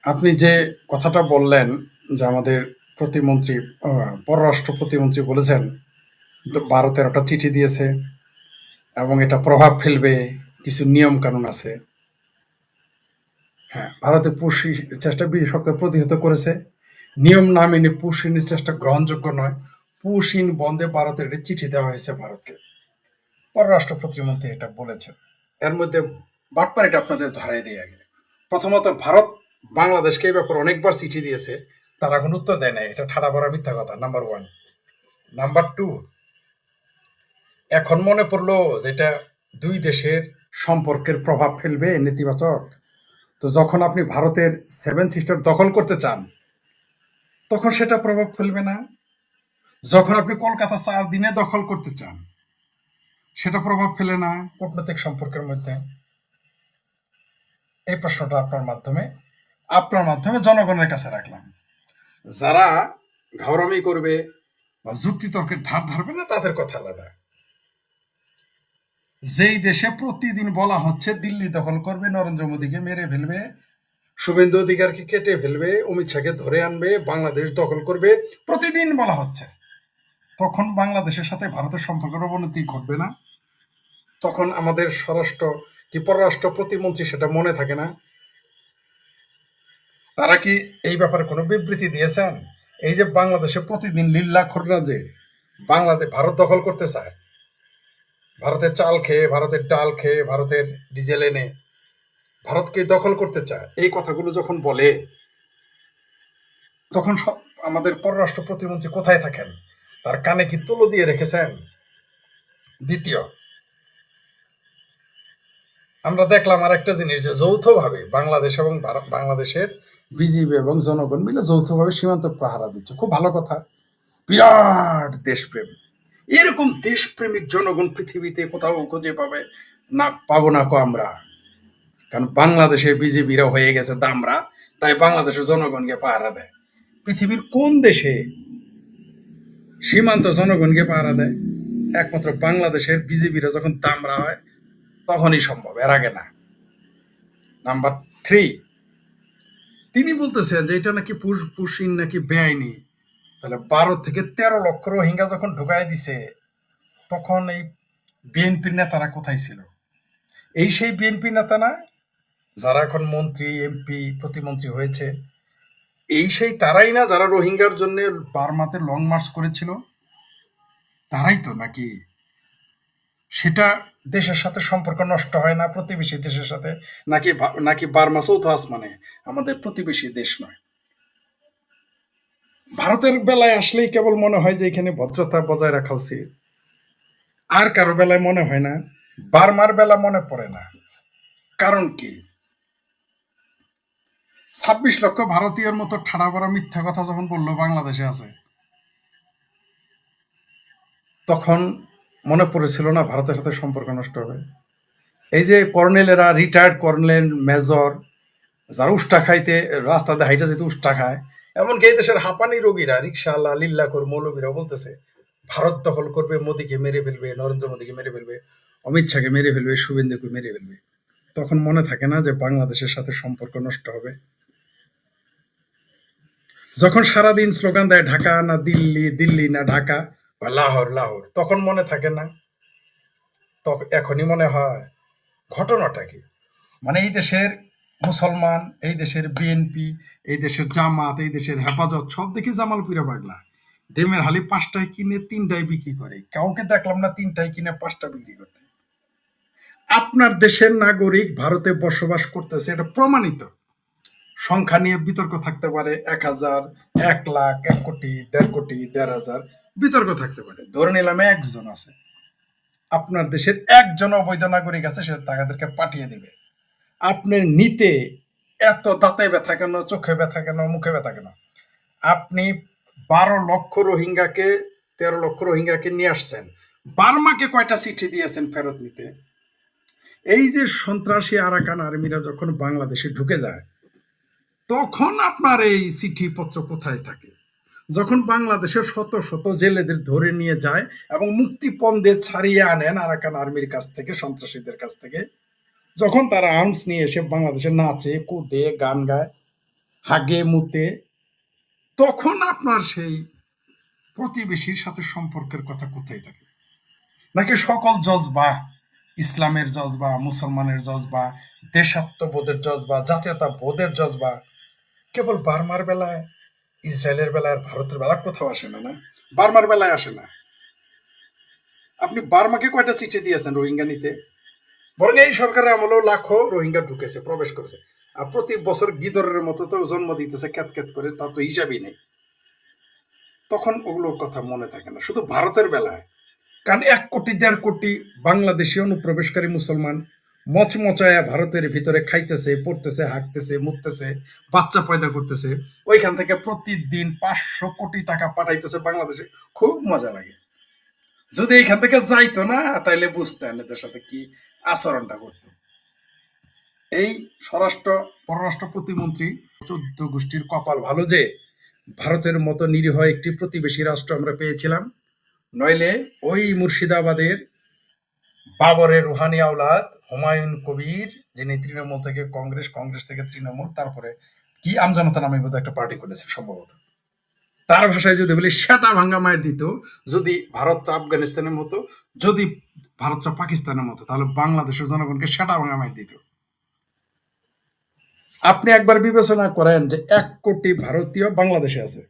আপনি যে কথাটা বললেন যে আমাদের প্রতিমন্ত্রী পররাষ্ট্র প্রতিমন্ত্রী বলেছেন ভারতের একটা চিঠি দিয়েছে এবং এটা প্রভাব ফেলবে, কিছু নিয়ম কানুন আছে। হ্যাঁ, ভারতে পুষি চেষ্টা বিশেষত প্রতিহত করেছে। নিয়ম না মেনে পুষিনের চেষ্টা গ্রহণযোগ্য নয়। পুষিন বন্ধে ভারতের একটি চিঠি দেওয়া হয়েছে ভারতকে। পররাষ্ট্র প্রতিমন্ত্রী এটা বলেছেন। এর মধ্যে বাটপাড়িটা আপনাদের ধরাই দিয়ে আগে। প্রথমত ভারত বাংলাদেশকে এই ব্যাপারে অনেকবার চিঠি দিয়েছে, তারা কোনো উত্তর দেয় নাই। এটা ঠাড়া ভরা মিথ্যা কথা, নাম্বার ওয়ান। নাম্বার টু, এখন মনে পড়লো যেটা দুই দেশের সম্পর্কের প্রভাব ফেলবে নেতিবাচক। তো যখন আপনি ভারতের সেভেন সিস্টার দখল করতে চান তখন সেটা প্রভাব ফেলবে না। যখন আপনি কলকাতা 4 দিনে দখল করতে চান সেটা প্রভাব ফেলে না কূটনৈতিক সম্পর্কের মধ্যে। এই প্রশ্নটা আপনার মাধ্যমে জনগণের কাছে রাখলাম। যারা ঘাওরামি করবে বা যুক্তিতর্কের ধার ধারবে না তাদের কথা আলাদা। যেই দেশে প্রতিদিন বলা হচ্ছে দিল্লি দখল করবে, নরেন্দ্র মোদীকে মেরে ফেলবে, শুভেন্দু অধিকারকে কেটে ফেলবে, অমিত শাহকে ধরে আনবে, বাংলাদেশ দখল করবে, প্রতিদিন বলা হচ্ছে, তখন বাংলাদেশের সাথে ভারতের সম্পর্কের অবনতি ঘটবে না? তখন আমাদের স্বরাষ্ট্র কি পররাষ্ট্র প্রতিমন্ত্রী সেটা মনে থাকে না? তারা কি এই ব্যাপারে কোনো বিবৃতি দিয়েছেন? এই যে বাংলাদেশে প্রতিদিন লিল্লাখোররা যে বাংলাদেশ ভারত দখল করতে চায়, ভারতের চাল খেয়ে, ভারতের ডাল খেয়ে, ভারতের ডিজেল এনে ভারতকে দখল করতে চায়, এই কথাগুলো যখন বলে তখন আমাদের পররাষ্ট্র প্রতিমন্ত্রী কোথায় থাকেন? তার কানে কি তুলো দিয়ে রেখেছেন? দ্বিতীয়, আমরা দেখলাম আর একটা জিনিস, যে যৌথভাবে বাংলাদেশ এবং বাংলাদেশের বিজিবি এবং জনগণ মিলে যৌথভাবে সীমান্ত পাহারা দিচ্ছে, খুব ভালো কথা, বিরাট দেশপ্রেম। এরকম দেশপ্রেমিক জনগণ পৃথিবীতে কোথাও খুঁজে পাবো না কো আমরা। কারণ বাংলাদেশে বিজেপিরা হয়ে গেছে দামরা, তাই বাংলাদেশের জনগণকে পাহারা দেয়। পৃথিবীর কোন দেশে সীমান্ত জনগণকে পাহারা দেয়? একমাত্র বাংলাদেশের বিজেপিরা যখন দামরা হয় তখনই সম্ভব, এর আগে না। নাম্বার থ্রি, তিনি বলতেছেন যে এটা নাকি পুশিন নাকি বেআইনি। তাহলে 12 থেকে 13 লক্ষ রোহিঙ্গা যখন ঢুকাই দিছে তখন এই বিএনপির নেতারা কোথায় ছিল? এই সেই বিএনপি নেতা না যারা এখন মন্ত্রী, এমপি, প্রতিমন্ত্রী হয়েছে? এই সেই তারাই না যারা রোহিঙ্গার জন্য বার্মাতে লং মার্চ করেছিল? তারাই তো নাকি? সেটা দেশের সাথে সম্পর্ক নষ্ট হয় না প্রতিবেশী দেশের সাথে? নাকি বার্মা চৌথ আসমানে আমাদের প্রতিবেশী দেশ নয়? ভারতের বেলায় আসলেই কেবল মনে হয় যে এখানে ভদ্রতা বজায় রাখা উচিত, আর কারো বেলায় মনে হয় না। বার্মার বেলা মনে পড়ে না। কারণ কি? 26 লক্ষ ভারতীয়র মতো ঠাড়া বড়া মিথ্যা কথা যখন বললো বাংলাদেশে আছে, তখন মনে পড়েছিল না ভারতের সাথে সম্পর্ক নষ্ট হবে? এই যে কর্নেলেরা, রিটায়ার্ড কর্নেল, মেজর, যারা উষ্টা খাইতে রাস্তাতে হাইটা যেতে উষ্টা খায়, এমনকি এই দেশের হাঁপানি রোগীরা, রিক্সাওয়ালা, লিল্লাখোর, মৌলবীরা বলতেছে ভারত দখল করবে, মোদীকে মেরে ফেলবে, নরেন্দ্র মোদীকে মেরে ফেলবে, অমিত শাহকে মেরে ফেলবে, শুভেন্দুকে মেরে ফেলবে। তখন মনে থাকে না যে বাংলাদেশের সাথে সম্পর্ক নষ্ট হবে? যখন সারাদিন স্লোগান দেয় ঢাকা না দিল্লি, দিল্লি না ঢাকা, বা লাহোর লাহোর, তখন মনে থাকে না? তখন এখনই মনে হয়। ঘটনাটা কি? মানে এই দেশের মুসলমান, এই দেশের বিএনপি, এই দেশের জামাত, এই দেশের হেফাজত, সব দেখি জামালপুরে পাগলা। ডিমের হালি 5টায় কিনে 3টায় বিক্রি করে, কাউকে দেখলাম না 3টায় কিনে 5টা বিক্রি করতে। আপনার দেশের নাগরিক ভারতে বসবাস করতেছে, এটা প্রমাণিত। সংখ্যা নিয়ে বিতর্ক থাকতে পারে, 1000, 1 লাখ, 1 কোটি, 1.5 কোটি, 1.5 হাজার, বিতর্ক থাকতে পারে। ধরে নিলাম একজন আছে, আপনার দেশের একজন অবৈধ নাগরিক আছে, সেটা তাদেরকে পাঠিয়ে দিবে। আপনার নিতে এত দাঁতে ব্যথা কেন, চোখে ব্যথা কেন, মুখে ব্যথা কেন? আপনি 12 লক্ষ রোহিঙ্গাকে, 13 লক্ষ রোহিঙ্গাকে নিয়ে আসছেন, বার্মাকে কয়টা চিঠি দিয়েছেন ফেরত নিতে? এই যে সন্ত্রাসী আরাকান আর্মিরা যখন বাংলাদেশে ঢুকে যায় তখন আপনার এই চিঠিপত্র কোথায় থাকে? যখন বাংলাদেশের শত শত জেলেদের ধরে নিয়ে যায় এবং মুক্তিপণ দিয়ে ছাড়িয়ে আনেন আরাকান আর্মির কাছ থেকে, সন্ত্রাসীদের কাছ থেকে, যখন তারা আর্মস নিয়ে এসে বাংলাদেশে নাচে, কুদে, গান গায়, হাগে মুতে, তখন আপনার সেই প্রতিবেশীর সাথে সম্পর্কের কথা কোথায় থাকে? নাকি সকল জজবা, ইসলামের জজবা, মুসলমানের জজবা, দেশাত্মবোধের জজবা, জাতীয়তা বোধের জজবা কেবল বার্মার বেলায়, ইসরায়েলের বেলায়, ভারতের বেলায় কোথাও আসে না? না, বার্মার বেলায় আসে না। আপনি বার্মাকে কয়টা চিঠি দিয়েছেন রোহিঙ্গা নিতে? বরং এই সরকারের আমলেও লাখো রোহিঙ্গা ঢুকেছে, প্রবেশ করেছে। আর প্রতি বছর গিদরের মতো তো জন্ম দিতেছে ক্যাত ক্যাত করে, তার তো হিসাবই নেই। তখন ওগুলোর কথা মনে থাকে না, শুধু ভারতের বেলায়। কারণ 1 কোটি 1.5 কোটি বাংলাদেশি অনুপ্রবেশকারী মুসলমান মচমচায়া ভারতের ভিতরে খাইতেছে, পড়তেছে, হাঁকতেছে, মুততেছে, বাচ্চা পয়দা করতেছে। ওইখান থেকে প্রতিদিন 500 কোটি টাকা পাঠাইতেছে বাংলাদেশে। খুব মজা লাগে। যদি এইখান থেকে যাইতো না, তাইলে বুঝতেন এদের সাথে কি আচরণটা করতো। এই পররাষ্ট্র প্রতিমন্ত্রী 14 গোষ্ঠীর কপাল ভালো যে ভারতের মতো নিরীহ একটি প্রতিবেশী রাষ্ট্র আমরা পেয়েছিলাম। নইলে ওই মুর্শিদাবাদের বাবরের রুহানি আওলাদ হুমায়ুন কবির, যিনি তৃণমূল থেকে কংগ্রেস, কংগ্রেস থেকে তৃণমূল, তারপরে কি আমজনতা নামে বোধহয় একটা পার্টি করেছে সম্ভবত, তার ভাষায় যদি বলি সেটা ভাঙ্গা মায়ের দিত। যদি ভারতটা আফগানিস্তানের মতো, যদি ভারতটা পাকিস্তানের মতো, তাহলে বাংলাদেশের জনগণকে সেটা ভাঙ্গা মায়ের দিত। আপনি একবার বিবেচনা করেন যে 1 কোটি ভারতীয় বাংলাদেশে আছে,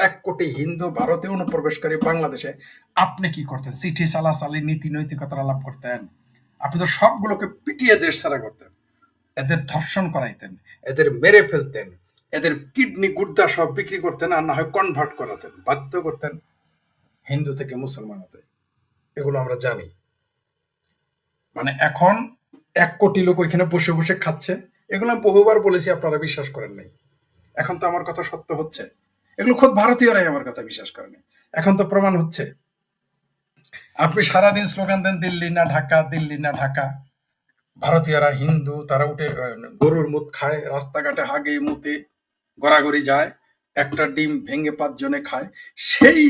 1 কোটি হিন্দু ভারতে অনুপ্রবেশকারী বাংলাদেশে। আপনি কি করতেন? চিঠি চালাচালি, নীতি নৈতিকতার আলাপ করতেন? আপনি তো সবগুলোকে পিটিয়ে দেশ ছাড়া করতেন, এদের ধর্ষণ করাইতেন, এদের মেরে ফেলতেন, এদের কিডনি গুর্দা সব বিক্রি করতেন, আর না হয় কনভার্ট করাতেন, বাধ্য করতেন হিন্দু থেকে মুসলমান হতে। এগুলো আমরা জানি। মানে এখন 1 কোটি লোক ওইখানে বসে বসে খাচ্ছে। এগুলো আমি বহুবার বলেছি, আপনারা বিশ্বাস করেন নাই। এখন তো আমার কথা সত্য হচ্ছে। এগুলো খোদ ভারতীয়রাই আমার কথা বিশ্বাস করেনি, এখন তো প্রমাণ হচ্ছে। আপনি সারাদিন স্লোগান দেন দিল্লি না ঢাকা, দিল্লি না ঢাকা। ভারতীয়রা হিন্দু, তারা উঠে গরুর মুত খায়, রাস্তাঘাটে হাগে মুতে গড়াগড়ি যায়, একটা ডিম ভেঙে 5 জনে খায়। সেই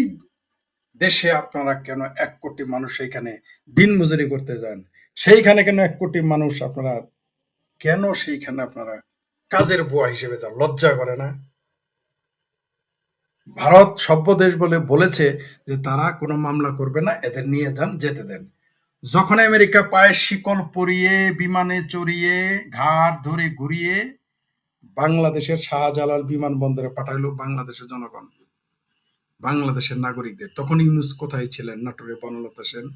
দেশে আপনারা কেন 1 কোটি মানুষ সেইখানে দিন মজুরি করতে যান? সেইখানে কেন 1 কোটি মানুষ আপনারা কেন সেইখানে আপনারা কাজের বুয়া হিসেবে যান? লজ্জা করে না? ভারত সভ্য দেশ বলে বলেছে যে তারা কোনো মামলা করবে না, এদের নিয়ে যান, যেতে দেন। যখন আমেরিকা পায়ে শিকল পরিয়ে, বিমানে চড়িয়ে, ঘাড় ধরে ঘুরিয়ে বাংলাদেশের শাহজালাল বিমানবন্দরে পাঠাইলো বাংলাদেশের জনগণ, বাংলাদেশের নাগরিকদের, তখন ইউনূস কোথায় ছিলেন? নাটোরে বনলতা সেন।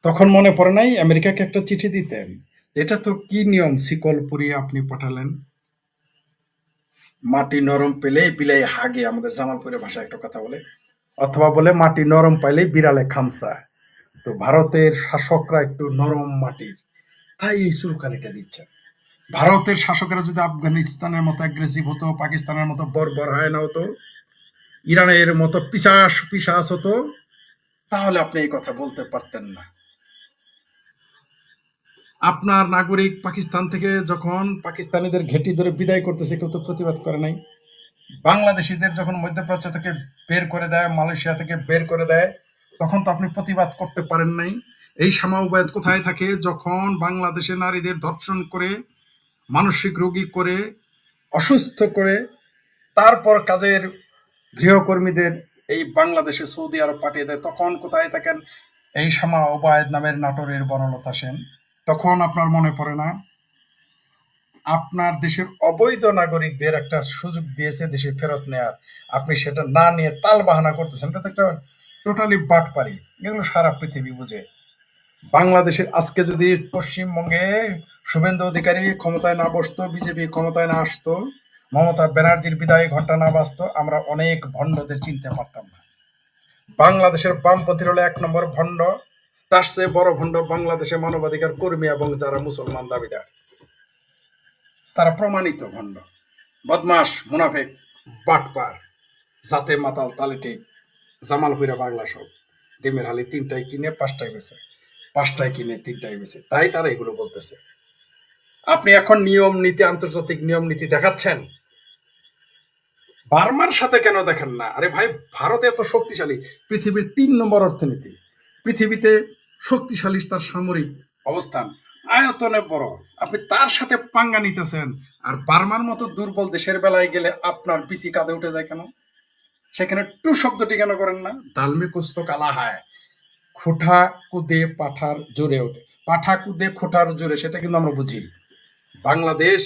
তখন মনে পড়ে নাই আমেরিকাকে একটা চিঠি দিতেন? এটা তো কি নিয়ম, শিকল পরিয়ে আপনি পাঠালেন? মাটি নরম পেলে বিলাই হাগে, আমাদের জামালপুরের ভাষায় একটা কথা বলে, অথবা বলে মাটি নরম পাইলে বিড়ালে খামসা। তো ভারতের শাসকরা একটু নরম মাটির, তাই এই চুলকানিটা দিচ্ছেন। ভারতের শাসকেরা যদি আফগানিস্তানের মতো অ্যাগ্রেসিভ হতো, পাকিস্তানের মতো বর্বর হয় না হতো, ইরানের মতো পিশাচ হতো, তাহলে আপনি এই কথা বলতে পারতেন না। আপনার নাগরিক পাকিস্তান থেকে যখন পাকিস্তানিদের ঘেঁটি ধরে বিদায় করতেছে, কেউ তো প্রতিবাদ করে নাই। বাংলাদেশিদের যখন মধ্যপ্রাচ্য থেকে বের করে দেয়, মালয়েশিয়া থেকে বের করে দেয়, তখন তো আপনি প্রতিবাদ করতে পারেন নাই। এই সামাউবাদ কোথায় থাকে? যখন বাংলাদেশের নারীদের ধর্ষণ করে, মানসিক রোগী করে, অসুস্থ করে, তারপর কাজের গৃহকর্মীদের এই বাংলাদেশে সৌদি আরব পাঠিয়ে দেয়, তখন কোথায় থাকেন এই শামা ওবায়দ নামের নাটোরের বনলতা সেন? তখন আপনার মনে পড়ে না? আপনার দেশের অবৈধ নাগরিকদের একটা সুযোগ দিয়েছে দেশে ফেরত নেয়ার, আপনি সেটা না নিয়ে তাল বাহানা করতেছেন। এটা তো একটা টোটালি বাটপারি। এগুলো সারা পৃথিবী বুঝে। বাংলাদেশের আজকে যদি পশ্চিমবঙ্গে শুভেন্দু অধিকারী ক্ষমতায় না বসতো, বিজেপি ক্ষমতায় না আসতো, মমতা ব্যানার্জির বিদায় ঘন্টা না বাজতো, আমরা অনেক ভণ্ডদের চিনতে পারতাম না। বাংলাদেশের বামপন্থীর হলো 1 নম্বর ভণ্ড, তার চেয়ে বড় ভণ্ড বাংলাদেশের মানবাধিকার কর্মী এবং যারা মুসলমান দাবিদার, তারা প্রমাণিত ভণ্ড, বদমাস, মুনাফেক, বাটপার, জাতে মাতাল, তালে ঠিক, জামালপুরা পাগলা সব। ডিমের হালি 3টায় কিনে 5টায় বেচে, 5টায় কিনে 3টায় বেচে, তাই তারা এগুলো বলতেছে। আপনি এখন নিয়ম নীতি, আন্তর্জাতিক নিয়ম নীতি দেখাচ্ছেন, বার্মার সাথে কেন দেখেন না? আরে ভাই, ভারত এত শক্তিশালী, পৃথিবীর 3 নম্বর অর্থনীতি, পৃথিবীতে শক্তিশালী তার সামরিক অবস্থান, আয়তনে বড়, আপনি তার সাথে পাঙ্গা নিতেছেন। আর বার্মার মতো দুর্বল দেশের বেলায় গেলে আপনার পিসি কাঁধে উঠে যায় কেন? সেখানে টু শব্দটি কেন করেন না? দালমে কুস্ত কালা হায়, খোঁঠা কুদে পাঠার জোরে ওঠে, পাঠা কুদে খোঁটার জোরে, সেটা কিন্তু আমরা বুঝি। বাংলাদেশ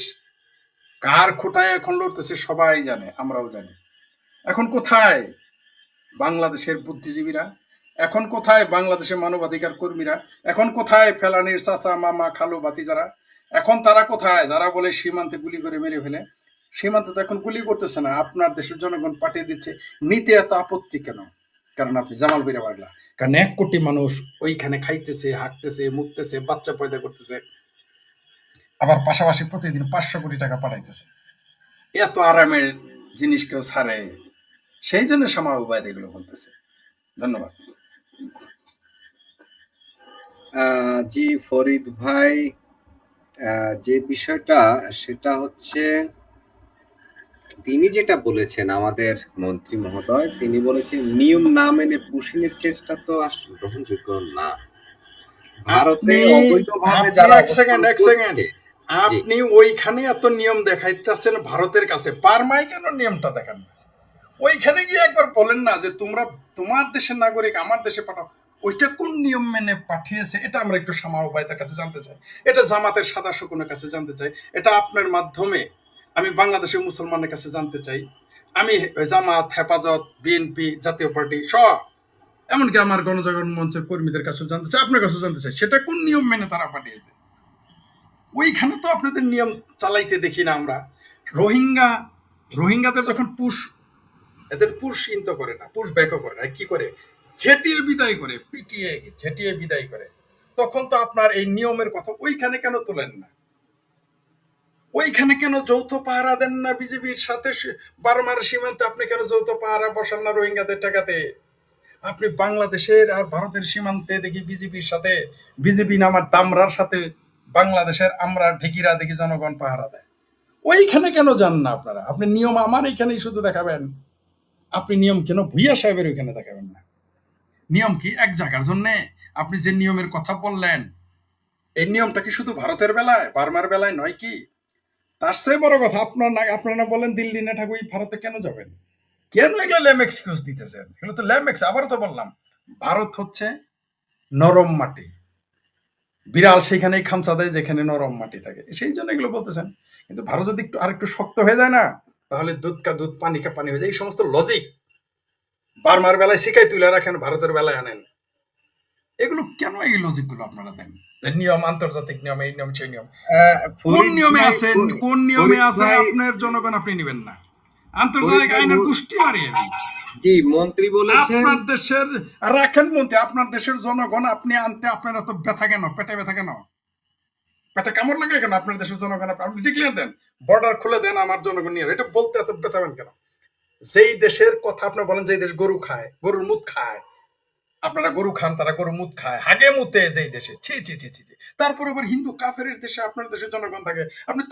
কার খোঁটায় এখন লড়তেছে সবাই জানে, আমরাও জানি। এখন কোথায় বাংলাদেশের বুদ্ধিজীবীরা? এখন কোথায় বাংলাদেশের মানবাধিকার কর্মীরা? এখন কোথায় ফেলানির চাচা মামা খালু ভাতিজারা? এখন তারা কোথায় যারা বলে সীমান্তে গুলি করে মেরে ফেলে? সীমান্তে তো এখন গুলি করতেছে না, আপনার দেশের জনগণ পাঠিয়ে দিচ্ছে। নিতে এত আপত্তি কেন? কারণ আপনি জামাল বিরা পাগলা। কারণ 1 কোটি মানুষ ওইখানে খাইতেছে, হাঁটতেছে, মুততেছে, বাচ্চা পয়দা করতেছে, আবার পাশাপাশি প্রতিদিন 500 কোটি টাকা পাঠাইতেছে। এত আরামের জিনিস কেউ ছাড়ে? সেই জন্য সামা উবায়দ এগুলো বলতেছে। ধন্যবাদ। জি ফরিদ ভাই, যে বিষয়টা সেটা হচ্ছে তিনি যেটা বলেছেন আমাদের মন্ত্রী মহোদয়, তিনি বলেছেন নিয়ম না মেনে পুশিনের চেষ্টা তো আসলে গ্রহণযোগ্য না। ভারতে আপনি অবৈধভাবে আপনি যারা এক সেকেন্ড করছে, জি আপনি ওইখানে এত নিয়ম দেখাইতেছেন ভারতের কাছে, বার্মায় কেন নিয়মটা দেখান না? ওইখানে গিয়ে একবার বলেন না যে তোমরা তোমার দেশের নাগরিক আমার দেশে পাঠাও। ওইটা কোন নিয়ম মেনে পাঠিয়েছে এটা আমরা একটু সামা উবায়দের কাছে জানতে চাই। এটা জামাতের সাদা শকুনের কাছে জানতে চাই। এটা আপনার মাধ্যমে আমি বাংলাদেশের মুসলমানের কাছে জানতে চাই। আমি জামাত, হেফাজত, বিএনপি, জাতীয় পার্টি সব, এমনকি আমার গণজাগরণ মঞ্চের কর্মীদের কাছেও জানতে চাই, আপনার কাছেও জানতে চাই সেটা কোন নিয়ম মেনে তারা পাঠিয়েছে। ওইখানে তো আপনাদের নিয়ম চালাইতে দেখি না আমরা। রোহিঙ্গাদের যখন এদের পুশ ইন্ত করে না, পুশ ব্যাকও করে না, কি করে ঝেটিয়ে বিদায় করে, পিটিয়ে ঝেটিয়ে বিদায় করে। তখন তো আপনার এই নিয়মের কথা ওইখানে কেন তোলেন না? ওইখানে কেন যৌথ পাহারা দেন না বিজেপির সাথে? বার্মার সীমান্তে আপনি কেন যৌথ পাহারা বসান না রোহিঙ্গাদের টাকাতে? আপনি বাংলাদেশের আর ভারতের সীমান্তে দেখি বিজেপির সাথে, বিজেপি নামার দামরার সাথে বাংলাদেশের আমরা ঢেকিরা দেখি জনগণ পাহারা দেয়। ওইখানে কেন যান না আপনারা? আপনি নিয়ম আমার এইখানেই শুধু দেখাবেন, আপনি নিয়ম কেন ভুইয়া সাহেবের ওইখানে দেখাবেন না? নিয়ম কি এক জায়গার জন্যে? আপনি যে নিয়মের কথা বললেন, এই নিয়মটা কি শুধু ভারতের বেলায়, বার্মার বেলায় নয় কি? তার চেয়ে বড় কথা, আপনারা বলেন দিল্লি না ঠাকুর ভারতে কেন যাবেন? কেন এগুলো ল্যাম এক্সকিউজ দিতেছেন? এগুলো তো ল্যাম এক্স। আবারও তো বললাম, ভারত হচ্ছে নরম মাটি, বিড়াল সেখানেই খামচা দেয় যেখানে নরম মাটি থাকে, সেই জন্য এগুলো বলতেছেন। কিন্তু ভারত যদি একটু আরেকটু শক্ত হয়ে যায় না, তাহলে দুধ কা দুধ পানি কা পানি হয়ে যায়। এই সমস্ত লজিক বার্মার বেলায় শিখাই তুলে রাখেন, ভারতের বেলায় আনেন। এগুলো কেন, এই লজিক গুলো আপনারা দেন? নিয়ম, আন্তর্জাতিক নিয়ম, এই নিয়ম সেই নিয়ম, কোন ফরিদ নিয়মে ভাই, আছে? কোন নিয়মে আছে আপনার জনগণ আপনি নিবেন না? আন্তর্জাতিক আইনের গোষ্ঠী মারিয়ে দিন। জি মন্ত্রী বলেছেন, আপনার দেশের রাখেন মন্ত্রী, আপনার দেশের জনগণ আপনি আনতে আপনার এত ব্যথা কেন? পেটে ব্যথা কেন? পেটে কামড় লাগে কেন? আপনার দেশের জনগণ আপনি ডিক্লেয়ার দেন, বর্ডার খুলে দেন, আমার জনগণ নিয়ে। এটা বলতে এত ব্যথাবেন কেন? যেই দেশের কথা আপনি বলেন, যেই দেশ গরু খায়, গরুর মুখ খায়, আপনারা গরু খান, তারা গরু মুত খায়, হাগে মুতে যেই দেশে, ছি ছি ছি ছি ছি, তারপর আবার হিন্দু কাফেরের দেশে আপনার দেশের জনগণ থাকে, আপনি